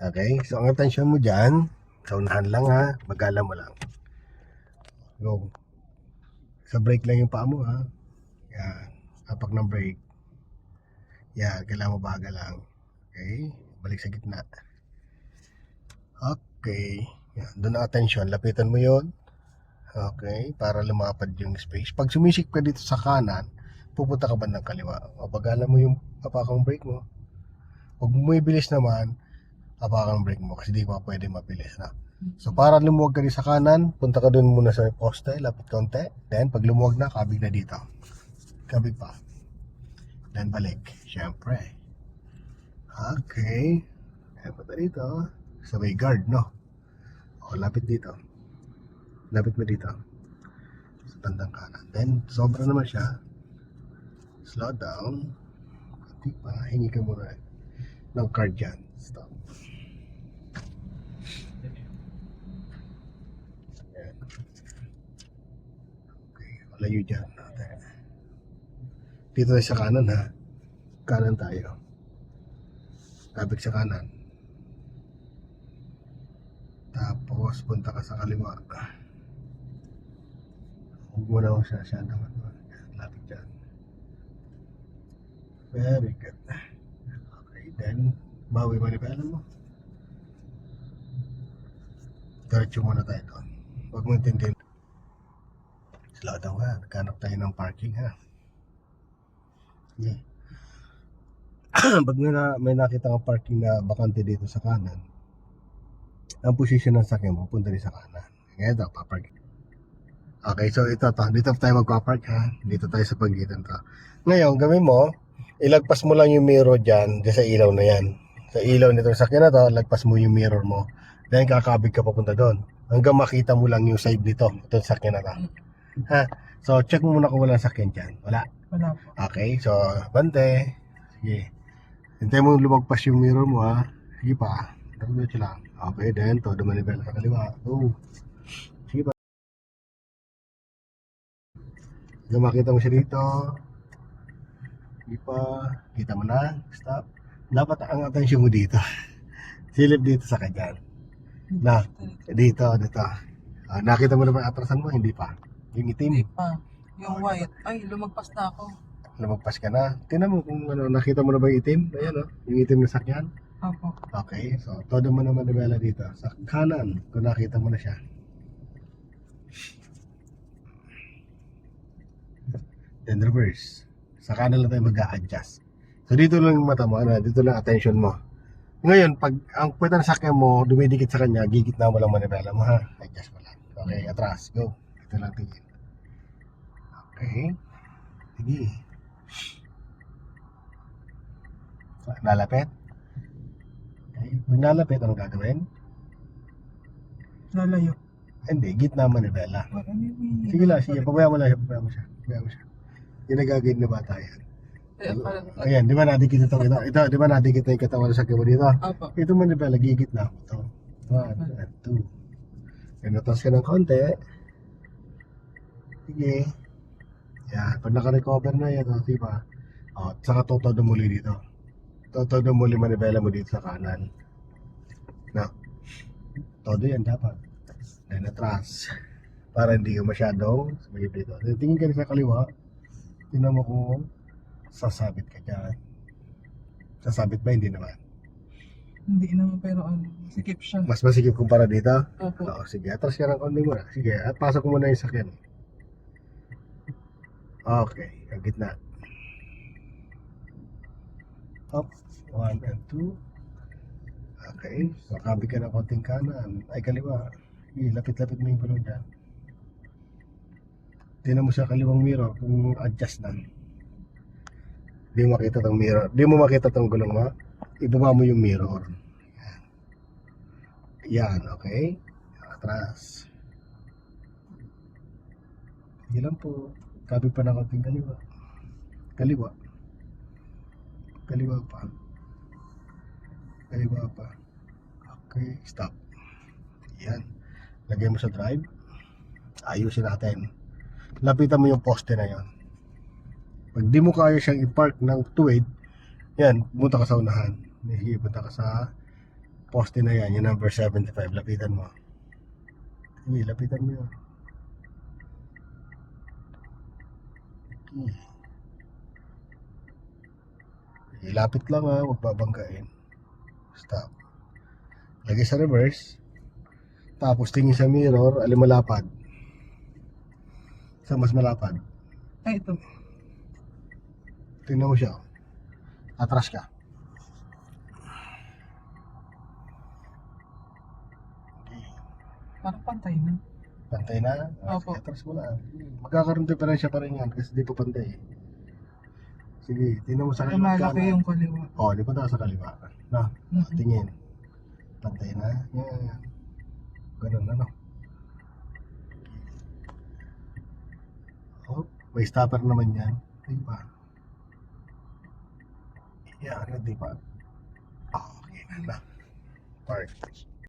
Okay, so ang atensyon mo dyan, sa unahan lang ha, bagala mo lang. Go. Sa brake lang yung paa mo ha. Yan, tapak ng brake. Yan, kailangan mo baga lang. Okay, balik sa gitna. Okay, yan, doon ang atensyon, lapitan mo yon. Okay, para lumapad yung space. Pag sumisik ka dito sa kanan, pupunta ka bandang kaliwa. O bagala mo yung apakang brake mo. Pag bumibilis naman, apakang brake mo kasi di pa pwede mabilis na. So para lumuwag ka din sa kanan, punta ka dun muna sa poste, lapit konti. Then pag lumuwag na, kabig na dito. Kabig pa. Then balik. Siyempre. Okay. Ayan pa dito. Sa may guard, no? O, lapit dito. Lapit mo dito. Sa bandang kanan. Then, sobra naman siya. Slow down. Kunti pa. Hingi ka muna ng card dyan. Stop. Ayan. Okay. Wala yun dyan. Dito tayo sa kanan ha. Kanan tayo. Kabig sa kanan. Tapos punta ka sa kaliwa. Huwag mo na ako siya naman. Lapit dyan. Very good. Okay, then bawi manipela mo. Diretso muna tayo doon. Huwag mo intindihin. Slow down ha. Naghanap tayo ng parking ha. Yeah. Pag may nakita kang parking na bakante dito sa kanan, ang posisyon ng sakyan mo punta rin sa kanan. Ngayon ito, papark. Okay, so ito to. Dito tayo magpapark ha. Dito tayo sa pagitan to. Ngayon, gawin mo, ilagpas mo lang yung mirror dyan sa ilaw na yan. Sa ilaw nito sakyan na to, lagpas mo yung mirror mo. Then kakabig ka papunta doon. Hanggang makita mo lang yung side nito. Ito sakyan na to. Ha? So, check mo muna kung wala sakyan dyan. Wala? Wala po. Okay, so, bante. Sige. Hintay mo lumagpas yung mirror mo ha. Sige pa. Diretso lang. Okay, then todo manibela sa kaliwa. Go. Sige pa. Hanggang makita mo siya dito. Sige pa. Kita mo na. Stop. Dapat ang atensyon mo dito. Silip dito sa kanya. Na, dito. Nakita mo na ba yung atrasan mo? Hindi pa. Yung itim. Hindi pa. Yung white. Ay, lumagpas na ako. Lumagpas ka na. Tingnan mo kung ano, nakita mo na ba yung itim? Ayan o, yung itim na sakyan. Opo. Okay, so todo mo naman nabela dito. Sa kanan, kung nakita mo na siya. Then reverse. Sa kanan lang tayo mag-a-adjust. So dito lang yung mata mo, ano, dito lang attention mo. Ngayon, pag ang puweta ng sakyan mo, dumidikit sa kanya, gigitna mo lang manibela mo ha. Adjust mo lang. Okay, atras. Go. Ito lang tingin. Okay. Sige. Lalapit. Okay. Pag nalapit, anong gagawin? Lalayo. Hindi, gitna manibela. Sige Sige lang, sige. Pabayaan mo lang siya, pabayaan mo siya. Pabayaan mo siya. Yung nagagawin na bata yan. Ayan, di ba nadikit ito? Ito, di ba nadikit na yung katawan sa sakyan mo dito? Opo. Ito manibela, gigitna mo ito. 1 and 2. Pinutas ka ng konti. Sige. Yan, pag naka-recover na yan, di ba? O, saka todo muli dito. Todo muli manibela mo dito sa kanan. No? Todo yan dapat. Then atras. Para hindi ka masyadong sumigip dito. Then tingin ka rin sa kaliwa. Tingnan mo kung sasabit ka dyan. Sasabit ba? Hindi naman. Hindi naman, pero sikip siya. Mas masikip kumpara dito? Opo. Oo, sige. Atras ka ng konti muna. Sige, at pasok mo muna yung sakyan. Okay, ang gitna. Up, 1 and 2. Okay, so kabig ka ng konting kanan. Ay, kaliwa. Sige, lapit-lapit mo yung gulong dyan. Tingnan mo sa kaliwang mirror kung adjust na. Di mo makita tong mirror. Di mo makita tong gulong mo. Ibaba mo yung mirror. Yan, okay. Atras. Ilan po. Kabig pa ng konting kaliwa. Kaliwa. Kaliwa pa. Kaliwa pa. Okay, stop. Yan. Lagay mo sa drive. Ayusin natin. Lapitan mo yung poste na yon. Pag di mo kaya siyang i-park ng tuwid, yan, punta ka sa unahan. Punta ka sa poste na yan, yung number 75, lapitan mo. Sige, lapitan mo yun. Ilapit lang ha, huwag babanggain. Stop. Lagay sa reverse. Tapos tingin sa mirror, alin malapad. Sa mas malapad. Ay, ito. Tingnan mo siya. Atras ka. Parang pantay na. Pantay na? Opo. Sige, atras mo na. Magkakaroon diferensya pa rin yan kasi di pa pantay. Sige, tingnan mo sa Ay, kaliwa malaki kanan. yung kaliwa. Oh, di pa tayo sa kaliwa. Na, Mhm. tingin. Pantay na. Yan. Ganun ano. Oh, may stopper naman yan. Di ba? Yan, di ba? Okay na. Park.